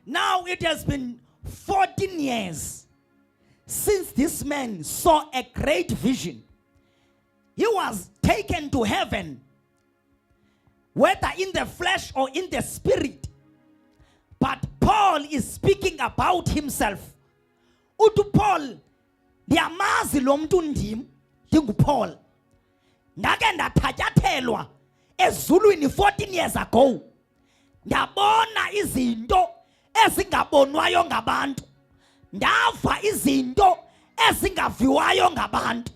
Now it has been 14 years since this man saw a great vision. He was taken to heaven, whether in the flesh or in the spirit. But Paul is speaking about himself. Utu Paul, ndiyamazi lo mntu ndim, ndinguPaul. Ndake ndathatyathelwa ezulwini 14 years ago. Ndabona izinto ezingabonwayo ngabantu. Ndava izinto ezingaviwayo ngabantu.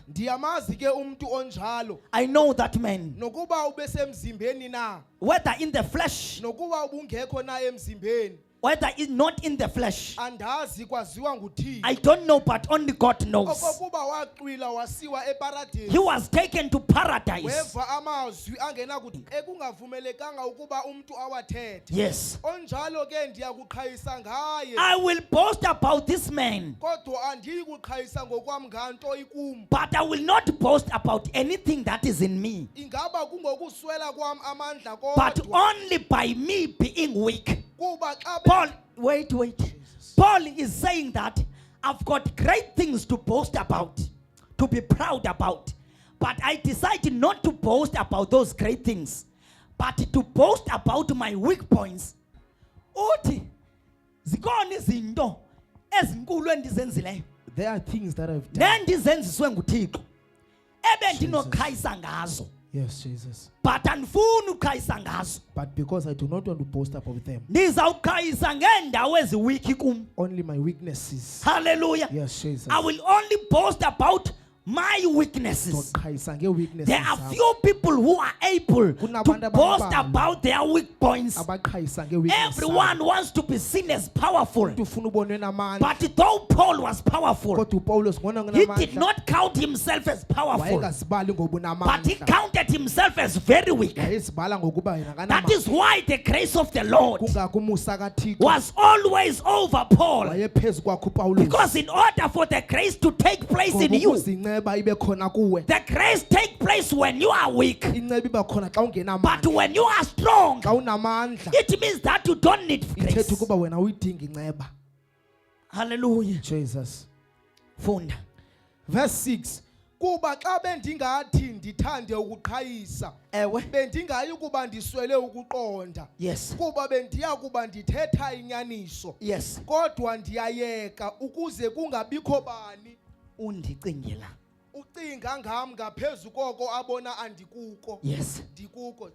Ndiyamazi ke umuntu onjalo. I know that man. Nokuba ubesemzimbeni na. Whether in the flesh. Nokuba ubungekho na emzimbeni. Whether it's not in the flesh. Andazi kwaziwa nguThixo. I don't know, but only God knows. Okokuba waqwila wasiwa eparadise. He was taken to paradise. Weva amazwi angena kuthi ekungavumelekanga ukuba umuntu awathethe. Yes. Onjalo ke ndiyakuqhayisa ngaye. I will boast about this man. Kodwa andiyi kuqhayisa ngokwami nganto ikum. But I will not boast about anything that is in me. Ingaba kungokuswela kwami amandla kodwa. But only by me being weak. Kuba Paul, wait. Paul is saying that I've got great things to boast about, to be proud about. But I decided not to boast about those great things, but to boast about my weak points. Uthi, zikhona izinto ezinkulu endizenzileyo. There are things that I've done. Nendizenziswe nguThixo. Ebendinoqhayisa ngazo. Yes, Jesus. But andifuni uqhayisa ngazo. But because I do not want to boast about them. Ndizawuqhayisa ngeendawo eziwiki kum. Only my weaknesses. Hallelujah. Yes, Jesus. I will only boast about my weaknesses. There are few people who are able to boast about their weak points. Everyone wants to be seen as powerful. But though Paul was powerful, he did not count himself as powerful, but he counted himself as very weak. That is why the grace of the Lord was always over Paul. Because in order for the grace to take place in you, the grace takes place when you are weak. But when you are strong, it means that you don't need grace. Hallelujah. Jesus. Funda. Verse 6. Kuba xa bendingathi ndithande ukuqhayisa bendingayi kuba ndiswele ukuqonda kuba bendiya kuba ndithetha inyaniso kodwa ndiyayeka ukuze kungabikho bani undicingela ucinga ngam ngaphezulu koko abona andikuko ndikuko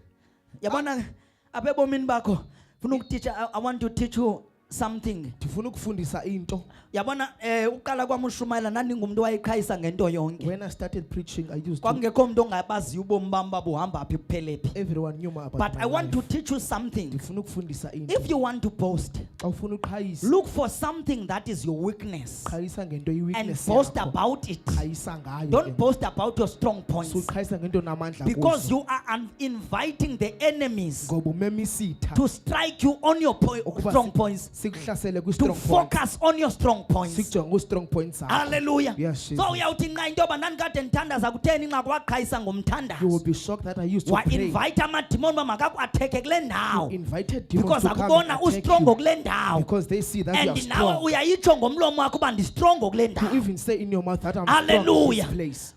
yabona abebomini bakho funa ukutitsha. I want to teach you something. Ndifuna ukufundisa into. Yabona uqala kwami ushumayela nandingumuntu wayeqhayisa ngento yonke. When I started preaching I used to. Kwakungekho umuntu ongabaziyo ubomi bami babuhamba apha iphelephi. Everyone knew about. But I want to teach you something. Ndifuna ukufundisa into. If you want to boast, xa ufuna uqhayisa, look for something that is your weakness. Qhayisa ngento iweakness and boast about it. Qhayisa ngayo. Don't boast about your strong points. Uqhayisa ngento namandla kuzo. Because you are inviting the enemies ngoba umemisitha to strike you on your strong points. To focus on your strong points. Hallelujah. Yes, so uyawuthi nqa into yoba ndandikade ndithandaza kutheni nqa kwaqhayisa ngomthandazo. You will be shocked that I used to pray. Wa-invite amadimoni uba makakuatheke kule ndawo. Invited demons because to come akubona and attack ustrongo you. kule ndawo. Because they see that you are and nawe strong. uyayitsho ngomlomo wakho uba ndistrongo kule ndawo. To even say in your mouth that I'm Hallelujah. strong in this place.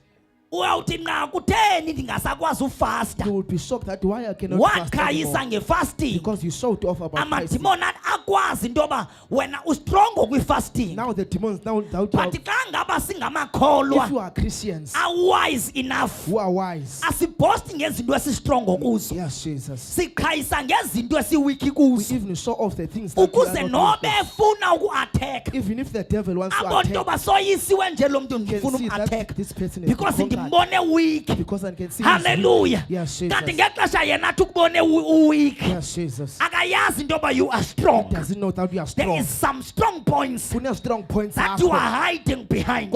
Uyawuthi nqa kutheni ndingasakwazi ufasta. You will be shocked that why I cannot fast waqhayisa ngefasting. Because you sought to offer about fasting. Amadimoni akwazi into yoba wena ustrongo kwi-fasting. Now the demons now doubt but xa ngaba singamakholwa, if you are Christians are wise enough, who are wise, asibhosti ngezinto esistrongo kuzo. Yes, Jesus. Siqhayisa ngezinto esiwiki kuzo. We even show off the things that ukuze nobe efuna uku-attack, even if the devil wants to abonto attack, basoyisiwe nje lo muntu ndifuna umu-attack because ndimbone weak. Because I can see hallelujah. Yes, kanti Jesus. ngexesha yena athi ukubone weak, Yes, Jesus. akayazi into yoba you are strong. Doesn't know that you are There strong. is some strong points Strong points that you are hiding behind.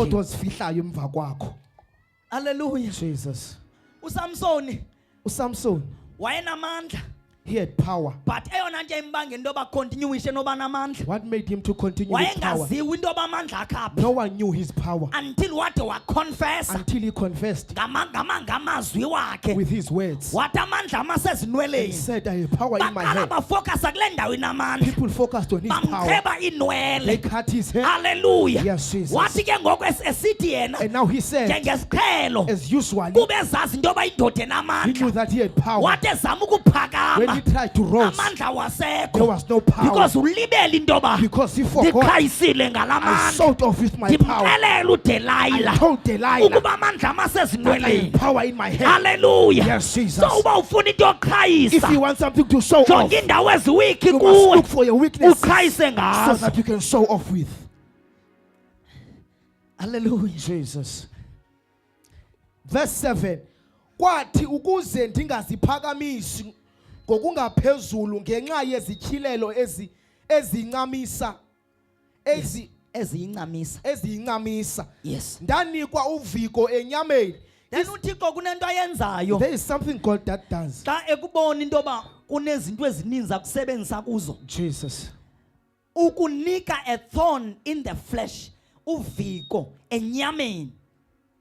Hallelujah. Jesus. uSamsoni Samson wayenamandla He had power. But eyona nto imbangela into yoba continuation noba namandla. What made him to continue with power? Wayengaziwa into yoba amandla akaphi. No one knew his power Until wade waconfessa. until he confessed Ngamazwi wakhe. with his words. Wathi amandla He amasezinweleni. said, I have power in my Baqala head. bafocusa kule ndawo inamandla. People focused on his power. Bamkheba They inwele. cut his head. Hallelujah. Yes, Jesus. Wathi ke ngoku esithi yena And now he said, njengesiqhelo as usually, kube ezazi into yoba indoda he knew enamandla. that he had power. Wathi ezama When ukuphakama he tried to rise, amandla there wasekho. was no power. Because ulibele into yoba Because he forgot. ndiqhayisile I ngalamandla. sought off with my power. Ndimxelela I uDelilah told Delilah ukuba amandla that I amasezinweleni. have power in my head. Hallelujah. Yes, Jesus. So uba ufuna into If you yoqhayisa, want something to show off, jonga indawo eziwiki you must kuwe look for your weaknesses so uqhayise ngazo. that you can show off with. Hallelujah. Jesus. Verse 7. Kwathi ukuze ndingaziphakamisi ngokungaphezulu ngenxa yezityhilelo ezincamisa Eziyincamisa. Yes. ndanikwa uviko enyameni. Then uThixo kunento ayenzayo. There is something God that does. Xa ekubona into yoba kunezinto ezininzi akusebenzisa kuzo. Jesus. Ukunika a thorn in the flesh. Uviko enyameni.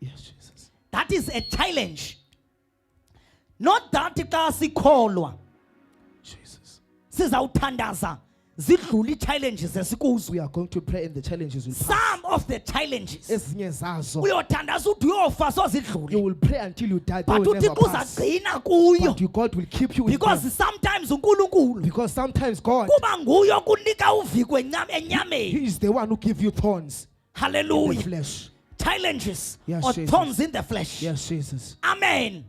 Yes, Jesus. That is a challenge. Not that xa sikholwa Jesus. sizawuthandaza zidlula challenges esikuzo. We are going to pray and the challenges will pass. Some of the challenges Ezinye zazo. uyothandaza uthi uyofa so zidlule. You will pray until you die. They But will never uThixo pass. uzagcina kuyo. But God will keep you in Because them. sometimes uNkulunkulu Because sometimes God, kuba nguye okunika uviko enyameni. He is the one who gives you thorns in the Hallelujah. flesh. Challenges Yes, or Jesus. thorns in the flesh. Yes, Jesus. Amen.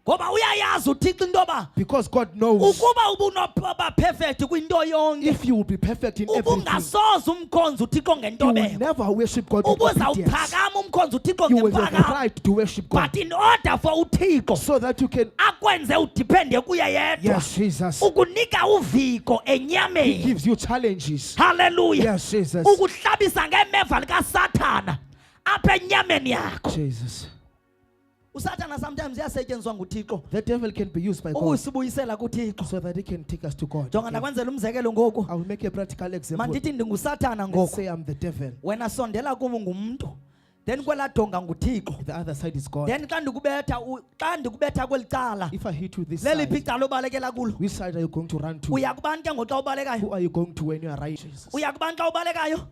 Ngoba uyayazi uThixo into yoba Because God knows ukuba ubunoba perfect kwinto yonke, if you will be perfect in everything, ubungasoze umkhonza uThixo you ngento will beko. never worship God with obedience. Ubuzawuphakama umkhonza uThixo You will have the ngemphakamo. right to worship God But in order for uThixo so that you can. akwenze udepende kuye yedwa, Yes, Jesus. ukunika uviko He enyameni. gives you challenges. Hallelujah. Yes, Jesus. Ukuhlabisa ngemeva likaSathana apha enyameni yakho. Jesus. uSathana sometimes uyasetyenziswa nguThixo The devil can be used by God ukusibuyisela kuThixo. so that he can take us to God. Jonga ndakwenzela umzekelo ngoku. I will make a practical example. Mandithi ndinguSathana Let's ngoku. say I'm the devil. Wena sondela kum ngumuntu. Then kwela donga nguThixo. The other side is God. Then xa ndikubetha kweli cala, If I hit you this leliphi side, icala obalekela kulo? which side are you going to run to? Uya kubantu ke ngoxa ubalekayo? Who are you going to when you are right? Jesus. Uya kubantu xa ubalekayo?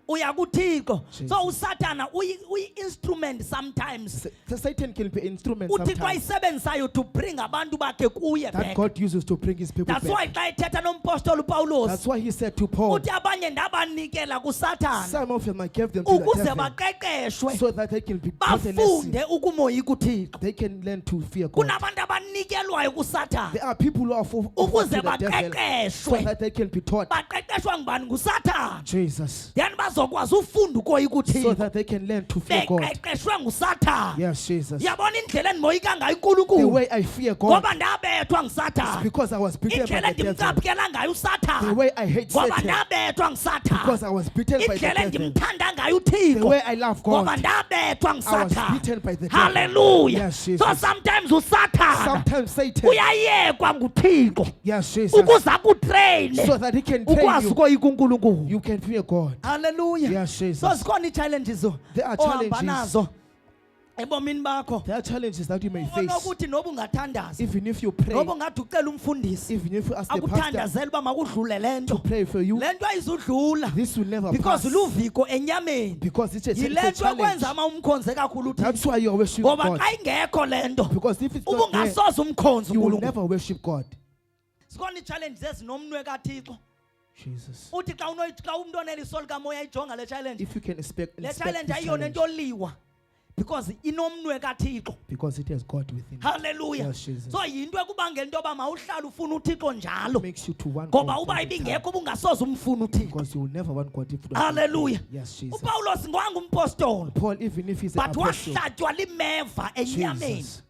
Uya kuThixo. Jesus. So uSathana uyi-instrument sometimes. The Satan can be an instrument uThixo sometimes ayisebenzisayo to bring abantu bakhe kuye that back. God uses to bring his people That's why back. xa ethetha nompostoli uPawulos That's why he said to Paul, uthi abanye ndabanikela kuSathana some of them I gave them to the ukuze devil baqeqeshwe so that they can be taught a lesson. bafunde ukumoyika uThixo. They can learn to fear God. Kunabantu abanikelwayo kuSathana There are people who are offered to ukuze the devil so baqeqeshwe. that they can be taught Baqeqeshwa ngubani? nguSathana. Jesus, Then bazokwazi ufunda ukoyika so uThixo. that they can learn to fear God. Beqeqeshwe nguSathana. Yes, Jesus. Yabona indlela endimoyika ngayo The uNkulunkulu. way I fear God Ngoba ndabethwa is nguSathana. because I was beaten by Indlela the devil. endimcaphukela ngayo The uSathana. way I hate Ngoba Satan ndabethwa nguSathana. because I was beaten by the Indlela devil. endimthanda ngayo The uThixo. way I love Ngoba God, ndabethwa I was nguSathana. beaten by the devil. Hallelujah. Yes, Jesus. So sometimes uSathana Sometimes Satan, uyayekwa nguThixo yes, Jesus, ukuze akutrain so that he can train ukwazi you. ukoyika uNkulunkulu. You can fear God. Hallelujah. Yes, Jesus. So zikhona ii-challenges There are ohamba challenges. nazo ebomini bakho. There are challenges that you may face. Onokuthi noba ungathandaza, Even if you pray, noba ungathi ucela umfundisi even if you ask the pastor akuthandazele uba makudlule le to nto, pray for you, le nto ayizudlula this will never because pass. luviko enyameni. Because it's a Yile nto challenge. ekwenza uma umkhonze kakhulu That's uThixo. why you worship Ngoba God. xa ingekho le nto Because if it's not there, ubungasoze umkhonze you will uNkulunkulu. never worship God. Zikhona ii-challenges ezinomnwe kaThixo. Jesus. Uthi xa umntu oneliso likamoya ayijonga le challenge, If you can expect le this challenge ayiyona challenge, nto liwa because inomnwe kaThixo. because it has God within it. Hallelujah. Yes, Jesus. So yinto ekubangela into yoba mawuhlale ufuna uThixo njalo. Makes you to want Ngoba God uba all the time. ibingekho ubungasoze umfuna uThixo. Because you will never want God if you don't. Hallelujah. Yes, Jesus. uPawulos ngwangumpostoli Paul, even if he's an but apostle, wahlatywa limeva enyameni. Jesus.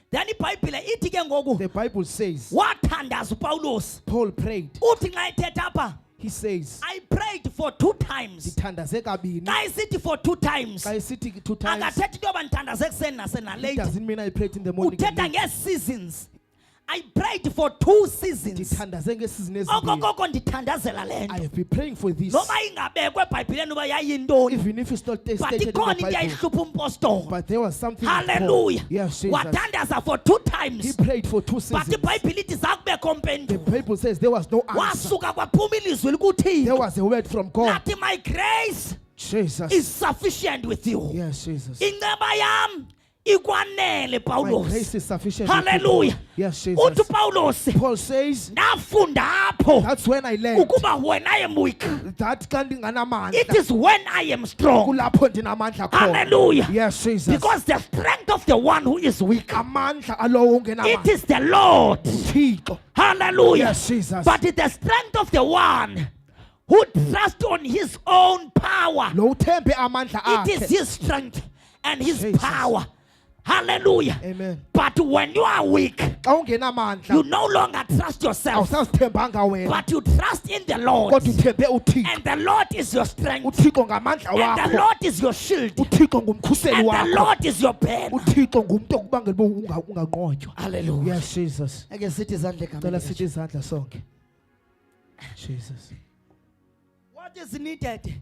Then iBhayibhile ithi ke ngoku The Bible says wathandaza uPawulos. Paul prayed. Uthi xa ethetha apha, He says, I prayed for 2 times. "Dithandaze kabini." Xa isithi for 2 times, Xa isithi 2 times, akathethi into yoba ndithandaze ekuseni it nasenalate. doesn't mean I prayed in the morning. and Uthetha late. ngee-seasons. I prayed for 2 seasons. ndithandaze ngeesizini ezimbini. Okokoko ndithandazela le I nto. have been praying for this. Noba ingabekwe eBhayibhileni uba yayintoni. Even if it's not But stated in ikhona the into Bible. yayihlupha umpostoli. But there was something. Hallelujah. Yes, Jesus. Wathandaza for 2 He times. prayed for 2 But seasons. iBhayibhile ithi zakubekho The mpendulo. Bible says there was no answer. Wasuka kwaphuma ilizwi likuthini. There was a word from God. Nathi my grace Jesus. is sufficient with you. Yes, Jesus. Inceba yam ikwanele My Pawulos. grace is sufficient. with you. Hallelujah. Yes, Uthi Jesus. Pawulos Paul says, nafunda apho that's when I learned ukuba when I am weak, that kanti it nganamandla. is when I am strong. Kulapho ndinamandla khona. Hallelujah. Yes, Jesus. Because the strength of the one who is weak, amandla alowo it ungenamandla. is the Lord. Thixo. Hallelujah. Yes, Jesus. But the strength of the one who trusts on his own power, Lo uthembe amandla it is akhe. his strength and his Jesus. power. Hallelujah. Amen. But when you are weak, Xa ungenamandla you no longer trust yourself, awusazithembanga wena. but you trust in the Lord. Kodwa uthembe uThixo. And the Lord is your strength. uThixo ngamandla And the wakho. Lord is your shield. uThixo ngumkhuseli And the wakho. Lord is your banner. uThixo ngumuntu okubangela uba unganqotywa. Hallelujah. Yes, Jesus. Ake sithi izandla Cela egameni sithi izandla sonke. Jesus. What is needed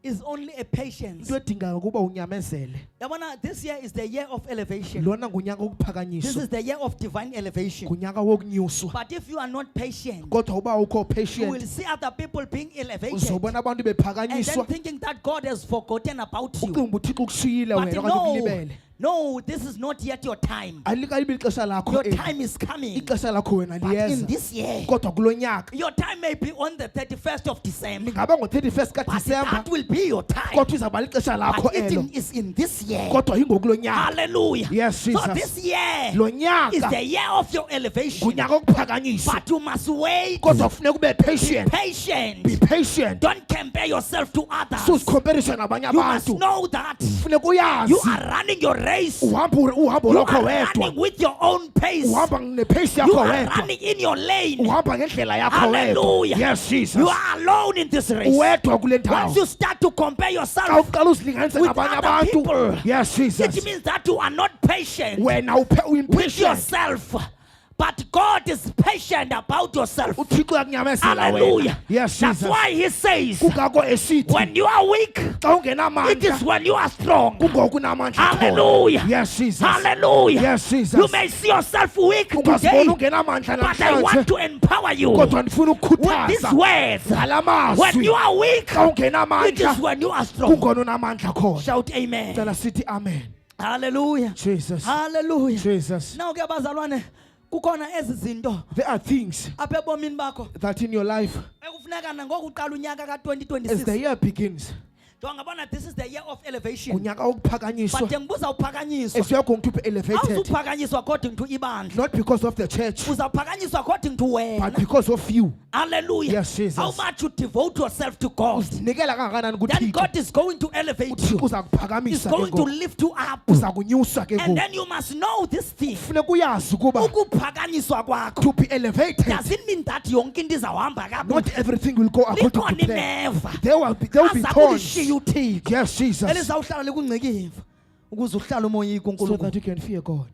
is only a patience. Into edingayo kuba unyamezele. Yabona, this year is the year of elevation. Lona ngunyaka This wokuphakanyiswa. is the year of divine elevation. Ngunyaka wokunyuswa. But if you are not patient, Kodwa uba ukho you will patient, see other people being elevated uzobona abantu and then bephakanyiswa. thinking that God has forgotten about you. Ucinga uba uThixo ukushiyile But wena okanye ukulibele. no, this is not yet your time. Alikalibi ixesha lakho Your eli. time is coming. Ixesha lakho wena But in liyeza. this year, Kodwa kulo nyaka your time may be on the 31st of December. lingaba ngo-31 But kaDisemba. that will be your time. Kodwa izawuba lixesha lakho But it elo. is in this year. Kodwa ingokulo nyaka. Hallelujah. Yes, So Jesus. this year Lo is nyaka the year of your elevation. ngunyaka wokuphakanyiswa. But you must wait. Kodwa kufuneka ube patient. Patient. Be patient. Don't compare yourself to others. Suzikhomperisha nabanye You must abantu. know that Kufuneka you uyazi. are running your race. Uhambo You lakho are wedwa. running with your own pace. Uhamba nepace You yakho are wedwa. running in your lane. Uhamba ngendlela yakho wedwa. Hallelujah. Yes, Jesus. You are alone in this race. Wedwa kule ndawo. Once you start to compare Xa yourself, uqala uzilinganise with nabanye other abantu. people, Yes, it Jesus. means that you are not patient Wena with uimpatient. yourself. But God is patient about yourself. uThixo uyakunyamezela Hallelujah. wena. Yes, That's Jesus. why He says, Kungako esithi when you are weak, xa it ungenamandla is when you are strong. kungoku unamandla khona. Hallelujah. Yes, Jesus. Hallelujah. Yes, Jesus. You may see yourself weak Ungazibona today, ungenamandla but I want namhlanje. to empower you Kodwa ndifuna with these ukukhuthaza words. ngala When you mazwi. are weak, Xa it is ungenamandla when you are strong. kungona unamandla khona. Shout amen. Cela sithi amen. Hallelujah. Jesus. Hallelujah. Jesus. Now ke bazalwane, kukhona ezi zinto There are things apha ebomini bakho that in your life, ekufuneka nangoku uqala unyaka as the ka-2026 year begins, ngabona this is the year of elevation. unyaka But wokuphakanyiswa. ngibuza uphakanyiswa. As you are going to be elevated, Awuzuphakanyiswa according to ibandla. not because of the church, Uzaphakanyiswa according to but wena. because of you. Hallelujah. Yes, Jesus. How much you devote yourself to God, Uzinikela kangakanani then kuThixo. God is going to elevate you. uThixo uza He's kuphakamisa ke going to ngoku. lift you up. Uza kunyuswa ke And ngoku. then you must know this thing. Funeka uyazi ukuba Ukuphakanyiswa kwakho to be elevated, doesn't mean that yonke into izawuhamba not kakuhle. everything will go according to Likhona plan. ineva. There will be thorns. Azakulishiya uThixo. Yes, Jesus. Elizawuhlala likungcikimva ukuze uhlale umoyika So uNkulunkulu. that you can fear God.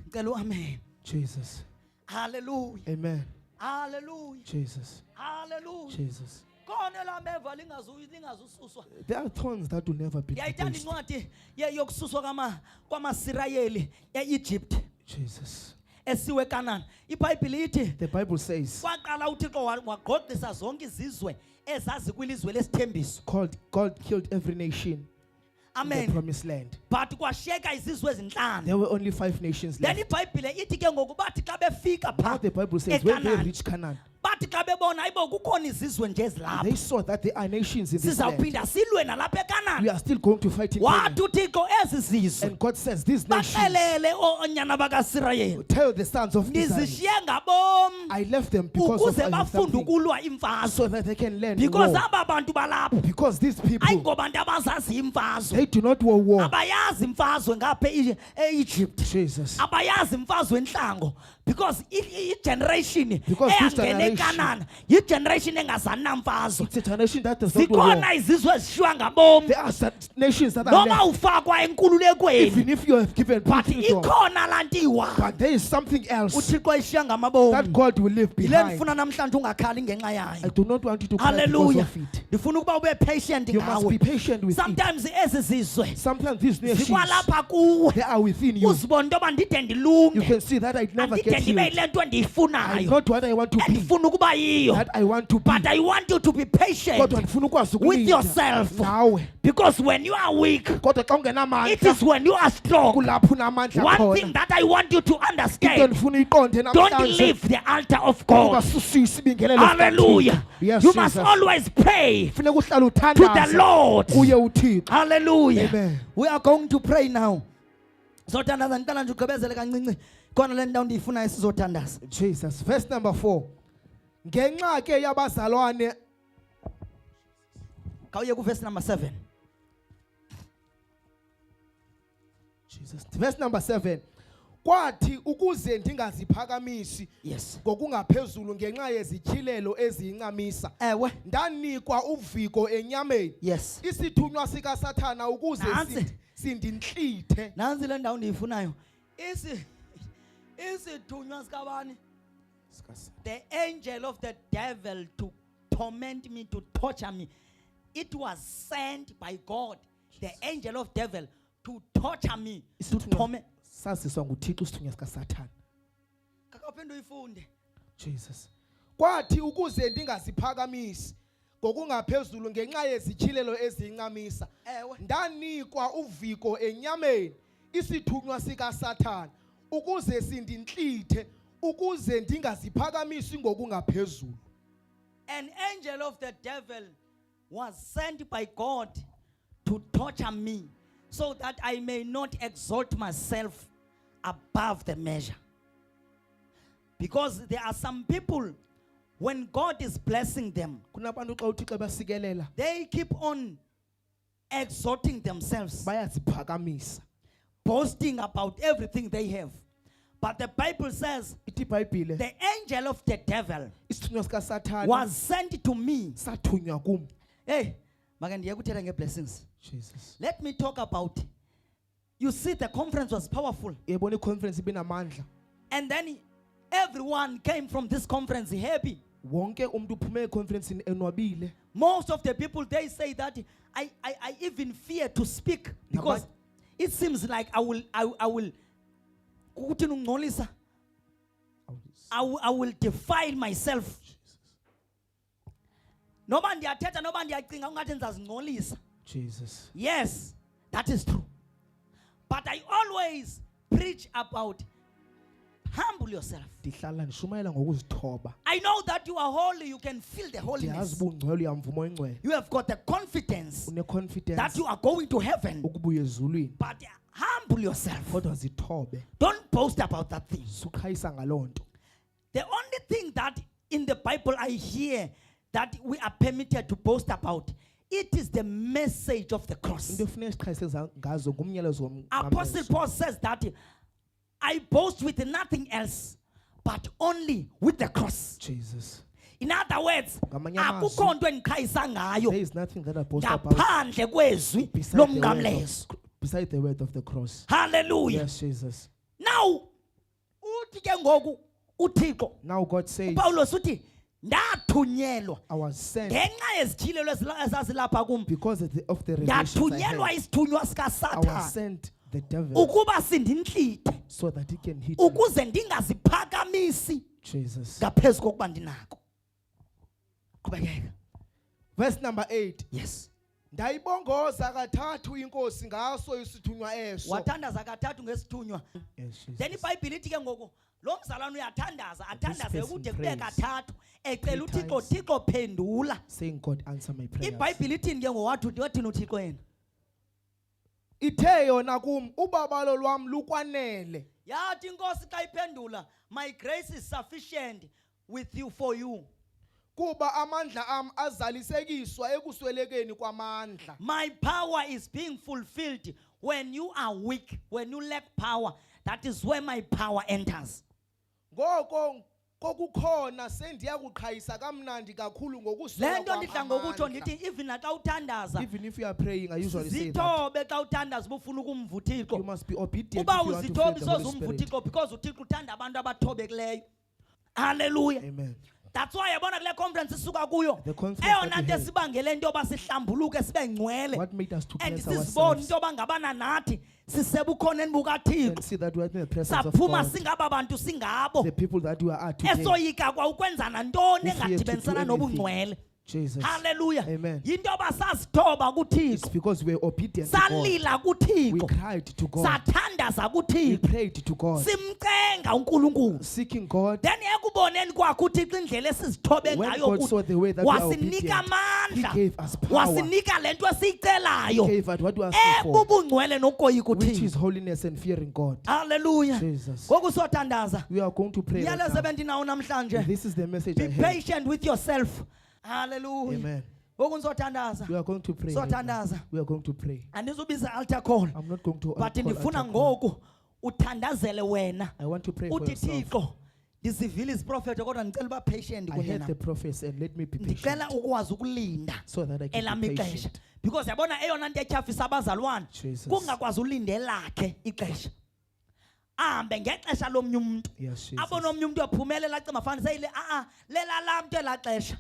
Ngicela amen. Jesus. Hallelujah. Amen. Hallelujah. Jesus. Hallelujah. Jesus. Khona lameva lingazususwa. There are thorns that will never be Yayithanda replaced. incwadi yokususwa kwamasirayeli e-Egypt Jesus. esiwe eKanani. IBhayibhile ithi The Bible says, kwaqala uThixo wagqogqisa zonke izizwe ezazi kwilizwe lesithembiso. God killed every nation in the Amen. promised land. But kwashiyeka izizwe ezinhlanu. There were only 5 nations Then left. iBhayibhile ithi ke ngoku bathi xa befika Now pha the Bible says, when they eKanani, reached Canaan, bathi xa bebona ayibo kukhona izizwe nje ezilapha. they saw that there are nations in this land. Sizawuphinda silwe nalapha We eKanani. are still going to fight in Canaan. Wathi uThixo ezi zizwe And God says, these nations, baxelele oonyana bakaSirayeli tell the sons of Israel, ndizishiye ngabom I left them because of ukuze bafunde something, ukulwa imfazwe. so that they can learn Because war. aba bantu balapha Because these people, ayingobantu abazazi imfazwe. they do not war war. Abayazi imfazwe ngapha e-Egypt. Jesus. Abayazi imfazwe entlango because i-generation Because this eyangena generation Kanana, yigeneration engazanamfazo. It's a generation that does not go wrong. Zikhona izizwe ezishiywa ngabomi. There are nations that are Noma left. ufakwa enkululekweni. Even if you have given But birth to it, ikhona lantiwa. but there is something else uThixo eshiya ngamabomi. that God will leave Yile behind. ndifuna namhlanje ungakhali ngenxa I yayo. do not want you to cry because Hallelujah. of it. Ndifuna ukuba ube patient You must be ngawe. patient with it. Sometimes ezi zizwe Sometimes these nations, zikwalapha kuwe. they are within you. Uzibona into yoba ndide You ndilunge. can see that I never Andide get ndibe healed. yile nto I'm endiyifunayo. not what I want to be. Endifuna ukuba yiyo. That I want to be. But I want you to be patient Kodwa ndifuna ukwazi with ukulinda yourself. nawe. Because when you are weak, Kodwa xa it ungenamandla is when you are strong. kulapho unamandla One thing khona. that I want you to Into understand, ndifuna uyiqonde don't namhlanje leave the altar of ukuba God. sisibingelele Hallelujah. Yes, You Jesus. must always pray Funeka uhlale to the uthandaze Lord. kuye uThixo. Hallelujah. Amen. We are going to pray now. Zothandaza ngicela nje ugqibezele kancinci. Khona le ndawo ndiyifunayo sizothandaza. Jesus. Verse number 4. Ngenxa ke yabazalwane Kawuye ku verse number 7. Jesus. Verse number 7. Kwathi ukuze ndingaziphakamisi Yes. ngokungaphezulu ngenxa yezityhilelo eziyincamisa. Ewe. Ndanikwa uviko enyameni. Yes. Isithunywa sikaSathana ukuze Nansi. sindintlithe. Nansi le ndawo ndiyifunayo. Isithunywa sikabani? The angel of the devil to torment me, to torture me. It was sent by God. The angel of devil to torture me, to torment. Sasiswa nguThixo isithunywa sikaSathana. Kakaphinda uyifunde. Jesus. Kwathi ukuze ndingaziphakamisi ngokungaphezulu ngenxa yezityhilelo eziyincamisa. Ewe. Ndanikwa uviko enyameni isithunywa sikaSathana ukuze sindintlithe ukuze ndingaziphakamisi ngokungaphezulu. An angel of the devil was sent by God to torture me so that I may not exalt myself above the measure. Because there are some people, when God is blessing them, Kunabantu xa uThixo basikelela they keep on exalting themselves, bayaziphakamisa. boasting about everything they have. But the Bible says, Ithi iBhayibhile the angel of the devil isithunywa sikaSathana was sent to me. sathunywa kum. Hey, make ndiye kuthetha ngeblessings. Jesus. Let me talk about. You see, the conference was powerful. Yebona iconference ibinamandla. And then everyone came from this conference happy. Wonke umuntu uphume econference enwabile. Most of the people, they say that I even fear to speak because it seems like I will defile myself. Nobody athetha, nobody acinga ungathi ndizazingcolisa. Jesus. Yes, that is true. But I always preach about humble yourself. Ndihlala ndishumayela ngokuzithoba. I know that you are holy, you can feel the holiness. Ndiyazi ubungcwele uyamvuma oyingcwele. You have got the confidence Une-confidence that you are going to heaven. ukubuya ezulwini. But humble yourself. Kodwa zithobe. Don't boast about that thing. Sukhayisa ngaloo nto. The only thing that in the Bible I hear that we are permitted to boast about, it is the message of the cross. Into efuneka sichayise ngazo ngumyalezo Apostle womnqamlezo. Paul says that I boast with nothing else but only with the cross. Jesus. In other words, Ngamanye amazwi, akukho nto endiqhayisa ngayo there is nothing that I boast about ngaphandle kwezwi beside the word lomnqamlezo. beside the word of the cross. Hallelujah. Yes, Jesus. Now uthi ke ngoku uThixo, Now God says, uPawulos uthi ndathunyelwa I was sent ngenxa yezithilelo ezazilapha kum, because of the revelations I ndathunyelwa had. isithunywa I was sikaSathane sent the devil ukuba sindintlithe, so that he can hit me. ukuze ndingaziphakamisi Jesus. ngaphezu kokuba ndinako. Qhubekeka. Verse number 8. Yes. Ndayibongoza kathathu inkosi ngaso isithunywa eso. Wathandaza kathathu ngesithunywa. Yes, Jesus. Then iBhayibhile ithi ke ngoku lo mzalwane uyathandaza, athandaze person kude kube prays kathathu ecela 3 uThixo, times. Thixo phendula. Saying, God, answer my prayers. iBhayibhile ithini ke wathini uThixo yena? Ithe yona kum, ubabalo lwam lukwanele. Yathi inkosi xa iphendula, my grace is sufficient with you for you. Kuba amandla am azalisekiswa ekuswelekeni kwamandla. My power is being fulfilled when you are weak, when you lack power. That is where my power enters. Ngoko kokukhona sendiya kuqhayisa kamnandi kakhulu ngokusola le nto ndidla ngokutsho ndithi even naxa uthandaza even if you are praying, I usually say that zithobe xa uthandaza uba ufuna ukumva uthixo you must be obedient uba if you want to uzithobe feel the Holy sozumva Spirit. uthixo because uthixo uthanda abantu abathobekileyo. Hallelujah. Amen. That's why yabona kule conference sisuka kuyo The conference eyona that we nto had, esibangele into yoba sihlambuluke sibe ngcwele what made us to and cleanse sizibone ourselves into yoba ngabana nathi sisebukhoneni and bukathixo see that we are in the presence of saphuma God, singaba bantu singabo the people that we are today. esoyika kwa ukwenza nantoni Who fear to do engadibenisana anything. nobungcwele. Jesus. Hallelujah. Amen. Yinto yoba sasithoba It's kuthixo because we are obedient to God. salila We kuthixo cried to God. sathandaza We kuthixo prayed to God. simcenga uNkulunkulu. Seeking God. Then ekuboneni kwakhe uthixo indlela esizithobe When ngayo God saw the way that we are wasinika obedient, He amandla gave us power. wasinika le nto He esiyicelayo gave us what we are asking for, ebubungcwele nokoyika which is uthixo. holiness and fearing God. Hallelujah. Jesus. Ngoku sothandaza We are going to pray right yalezo now. bendinawo namhlanje. This is the message Be I have. patient with yourself. Hallelujah. Amen. Ngoku nizothandaza We are going to pray. Right now. sothandaza We are going to pray. andizubiza altar call I'm not going to but call ndifuna altar call. ngoku uthandazele wena I want to pray for uthi yourself. thixo ndizivile iziprofethi kodwa ndicela uba patient I kunye heard nam. the prophets and let me be patient Ndicela ukwazi ukulinda so that I can elami be ixesha patient. because yabona eyona nto etyhafisa abazalwane Jesus. kungakwazi ulindelakhe ixesha ahambe ngexesha lomnye umuntu Yes, Jesus. abona omnye umuntu ephumelela acima fana sayile lela lamntu elaa xesha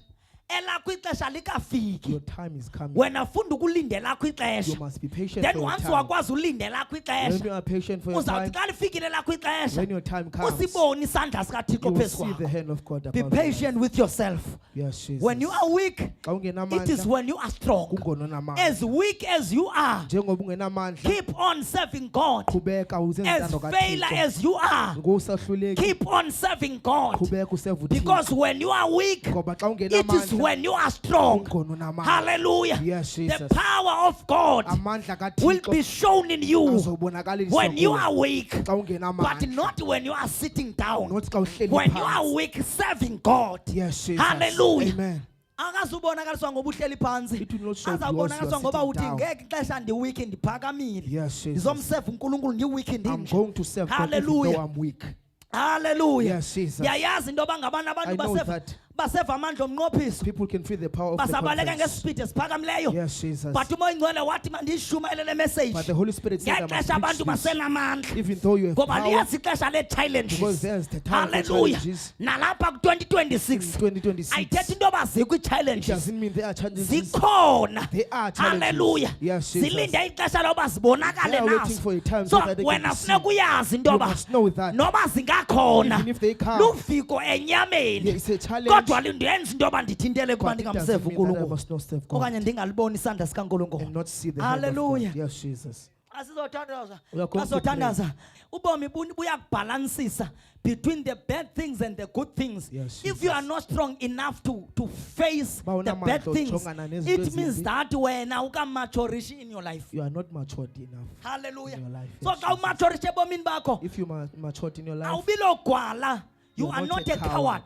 elakho ixesha likafiki Your time is coming. wena funda ukulindela lakho You ixesha must be patient then for your once time. wakwazi ulindela lakho When ixesha you are patient for your uzawuthi time, xa lifikile lakho ixesha when your time comes, usibone isandla you sikathixo will phezu see the kwakho. hand of God Be above your life. patient with yourself. Yes, Jesus. When you are weak, Xa it is ungenamandla, when you are strong. kungononamandla. As weak as you are, Njengoba ungenamandla, keep on serving God. qhubeka uzenze As intando failure kaThixo. as you are, Ngosahluleki, keep on serving God. qhubeka useva uThixo. Because when you are weak, Ngoba xa it is ungenamandla, when you are strong. ungononamandla. Hallelujah. Yes, The Jesus. power of God Amandla will kaThixo be shown in you azobonakaliswa when you kuwe. are weak, Xa but ungenamandla, not when you are sitting down. not xa uhleli When you are phansi. weak, serving God. Yes, Jesus. Hallelujah. Amen. akazubonakaliswa ngoba uhleli phansi It will not show you azawubonakaliswa also ngoba sitting uthi down. ngeke ixesha ndiwiki ndiphakamile Yes, Jesus. ndizomseva unkulunkulu ndiwiki I'm ndinje. going to serve God even Hallelujah. though I'm weak. Hallelujah. Yes, Jesus. ndiyayazi into yoba ngabana I abantu know baseva that baseva amandla omnqophiso people can feel the power of the basabaleka conference. ngesipidi esiphakamileyo Yes, Jesus. but umoya ingcwele wathi mandiyishumayele le message But the Holy Spirit said I must ngexesha abantu preach this, basenamandla even though you have ngoba power. liyazi ixesha Because lee-challenges. there's the time for Hallelujah. challenges. Nalapha In ku-2026 2026, ayithethi into yoba zikho it ii-challenges doesn't mean there are challenges. zikhona. There are challenges. Hallelujah. Yes, Jesus. Zilinde ixesha loba zibonakale They are waiting for a nazo time so so that they can wena be seen. funeka uyazi into You yoba must know that noba zingakhona even if they come, luviko enyameni there is a challenge, kodwa lindenza into yoba ndithintele kuba but it ndingamseva doesn't mean that I unkulunkulu must not serve okanye God ndingaliboni isandla and sikankulunkulu. not see the hand of God. Hallelujah. Yes, Jesus. Asizothandaza We are going to asizothandaza ubomi buyakubhalansisa between the bad things and the good things. Yes, If you are Jesus. not strong enough to face Ba the unamandla bad things, ujongana nezinto it means ezimbi. that wena ukamaturishe in your life. You are not matured enough. Hallelujah. In your life, So yes, xa Jesus. umaturishe ebomini bakho If you are matured in your life, awubilo gwala. You You are are not not a a coward. coward.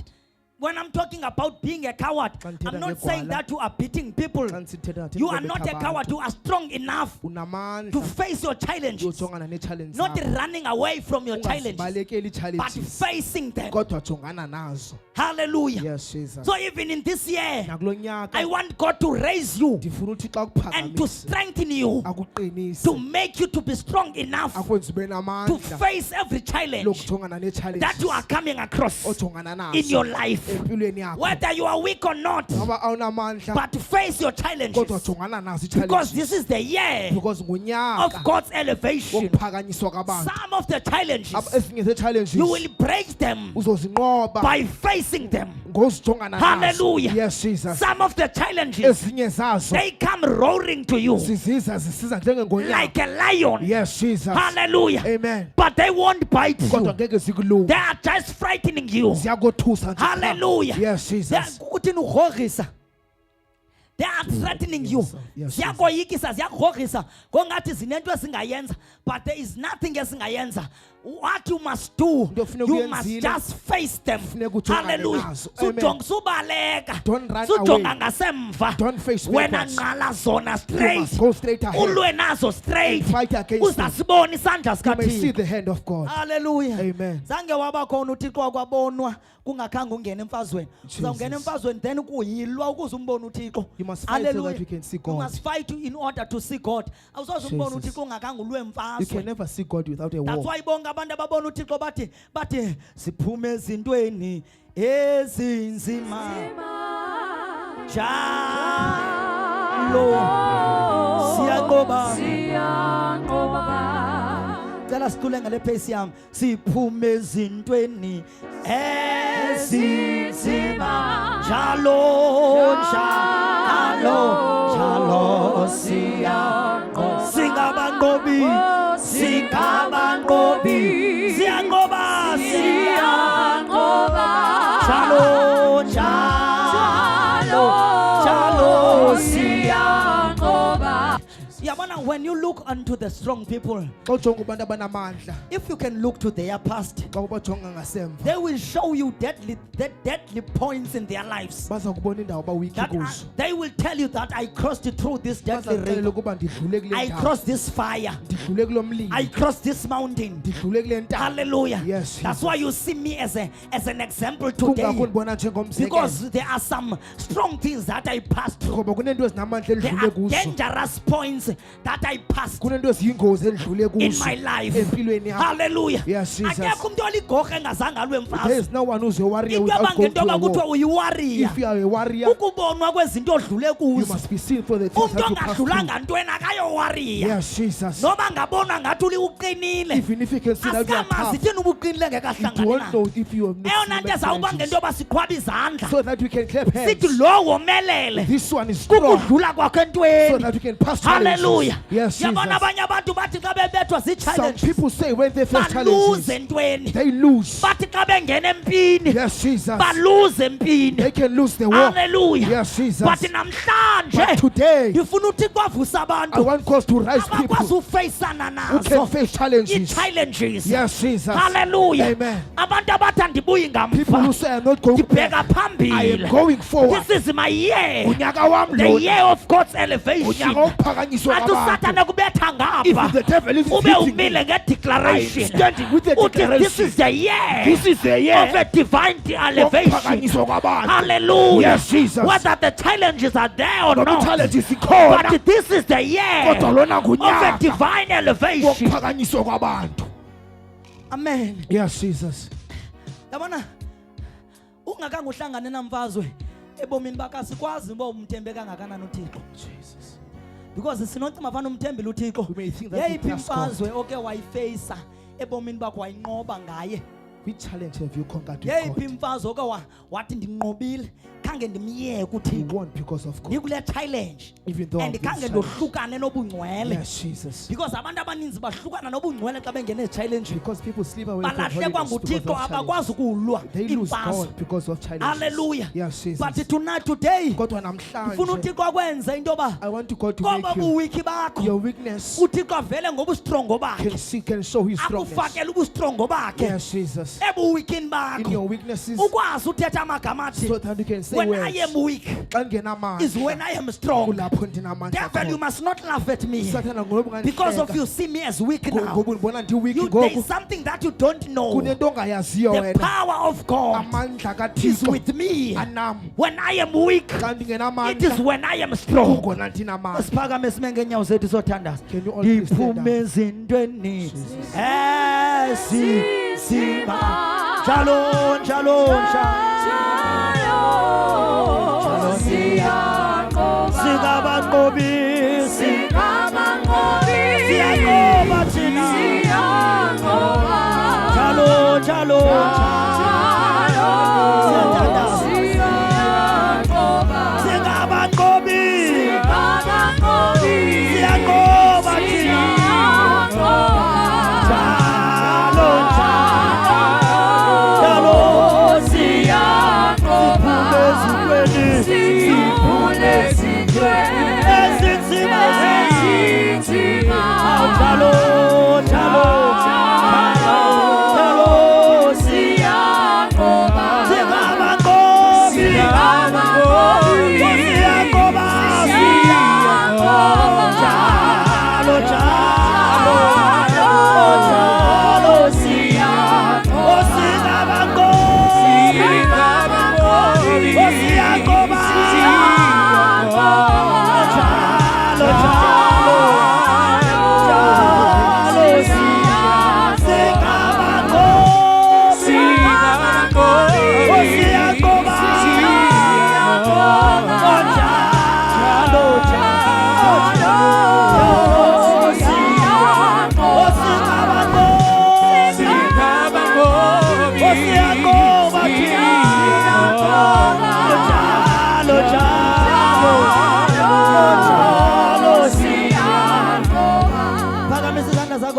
When I'm talking about being a coward, Xa ndithetha I'm not saying ngegwala, that you are beating people. xa ndisithetha ngathi You are ngobetha not a abantu, coward. You are strong enough to unamandla face your challenges. yojongana nee-challenge Not zakho. running away from your challenges, Ungazibalekeli but ii-challenges, facing them. kodwa jongana nazo. Hallelujah. Yes, Jesus. So even in this year, Nakulo nyaka I want God to raise you ndifuna uthi xa and to kuphakamise strengthen you, akuqinise, to make you to be strong enough akwenza ube to namandla face every challenge lokujongana that you are nee-challenges coming across ojongana in nazo your life. empilweni yakho. Whether you are weak or not, Noba awunamandla but face your kodwa challenges. jongana nazo Because ii-challenges. this is the year Because of ngunyaka God's elevation. wokuphakanyiswa kwabantu. Some of the challenges, Ezinye zee-challenges you will break them uzozinqoba by facing them. ngozijongana nazo. Hallelujah. Yes, Jesus. Some of the challenges, Ezinye zazo they come roaring to you zisiza njengengonyama. like a lion. Yes, Jesus. Hallelujah. Amen. But they won't bite Kodwa you. ngeke zikulunga. They are just frightening you. Ziyakothusa nje. Hallelujah. Yes, They are Jesus. kuthini ugrogrisa. They are threatening you. Yes, Ziyakoyikisa, ziyagrogrisa. Kongathi zinento ezingayenza, but there is nothing ezingayenza what you must do, you must just face them. Hallelujah. Don't run Sujonga Don't face wena backwards. nqala zona You straight. must go straight ahead. Ulwe nazo straight. Fight against them. Uzasibona isandla You may see sikaThixo. the hand of God. Hallelujah. Amen. Zange waba khona uThixo kwabonwa kungakhange ungene emfazweni. Uzawungena emfazweni then kuyilwa ukuze umbone uThixo. You must fight so that you can see You God. must fight in order to see God. Awusoze umbone Jesus. uThixo ungakhange ulwe You emfazweni. can never see God without a That's war. why bonke abantu ababona uThixo bathi siphume ezintweni ezinzima. Jalo siyanqoba. Cela sicule ngale pace yami. Siphume ezintweni ezinzima. Jalo siyanqoba. Singabanqobi. Siyanqoba. Jalo siyanqoba. Yabona, when you look unto the strong people, if you can look to their past, they will show you deadly points in their lives. That they will tell you that I crossed through this deadly river. I crossed this fire. I crossed this mountain. Hallelujah. Yes, that's why you see me as an example today. Because there are some strong things that I passed through. There are dangerous points that I passed in my life. Hallelujah. Yes, Jesus. There is no one who's a warrior without going to a war. If you are a warrior, you must be seen for the things that you pass through. Yes, Jesus. Even if you can see that you are tough, it won't know if you have not seen so that we can clap hands. This one is strong so that we can pass challenges. Hallelujah. Yes, Jesus. Some Jesus. people say when they face challenges, they lose. Yes, Jesus. They can lose the war. Hallelujah. Yes, Jesus. But today, I want God to rise people who can face challenges. Yes, Jesus. Hallelujah. Amen. People People who say I'm not going back, I am going forward. This is my year. The The year of God's elevation. If the devil is hitting me, I am standing with the declaration. This is the year. This is the year of a divine elevation. Hallelujah. Yes, Jesus. Whether the challenges are there or not, But this is the year of a divine elevation. Amen. Yes, Jesus. Yabona ungakanga uhlangane namfazwe ebomini bakho sikwazi ngoba umthembe kangakanani uThixo. Jesus. Because sinonke mafana umthembile uThixo. Yeyiphi imfazwe oke wayifacea ebomini bakho wayinqoba ngaye? Which challenge have you conquered with Yeyiphi God? imfazwe oke wathi ndinqobile khange ndimyeke You uThixo. won because of God. Nikule challenge. Even though And I've been khange challenged. ndohlukane nobungcwele. Yes, Jesus. Because abantu abaninzi bahlukana nobungcwele xa bengene challenge. Because people sleep away from Balahlekwa holiness because nguThixo of abakwazi challenge. ukulwa They lose imfazwe. God because of challenges. Hallelujah. Yes, Jesus. But today Kodwa ufuna namhlanje, uThixo akwenze into yoba I want to God to koba make you buwiki bakho your weakness uThixo avele ngobustrongo bakhe can show His strongness. akufakele ubustrongo bakhe Yes, Jesus. ebuwikini In bakho your weaknesses, ukwazi uthetha amagama athi so that you can say when I words. am weak Xa nginamandla, is when I am strong. kulapho ndinamandla Devil, you khona. must not laugh at me Sathana, ngoba because of ungandihleka, you see me as weak now. ngoba undibona ndi-weak There is ngoku, something that you don't know. kunento ongayaziyo The wena. power of God Amandla is kaThixo with me. anam. When I am weak, Xa it is ndingenamandla, when I am strong. kungona ndinamandla. Siphakame sime ngeenyawo zethu sothandaza. Can you all please stand Ndiphume up? ezintweni ezinzima. Njalo, njalo, njalo. Singabanqobi, siyanqoba thina. Njalo, njalo, siyathandaza. Singabanqobi, siyanqoba thina. Njalo, njalo, njalo,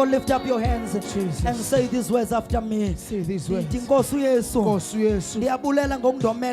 Lift up your hands and say these words after me. Say these words. Nkosi uYesu, ndiyabulela ngokungidome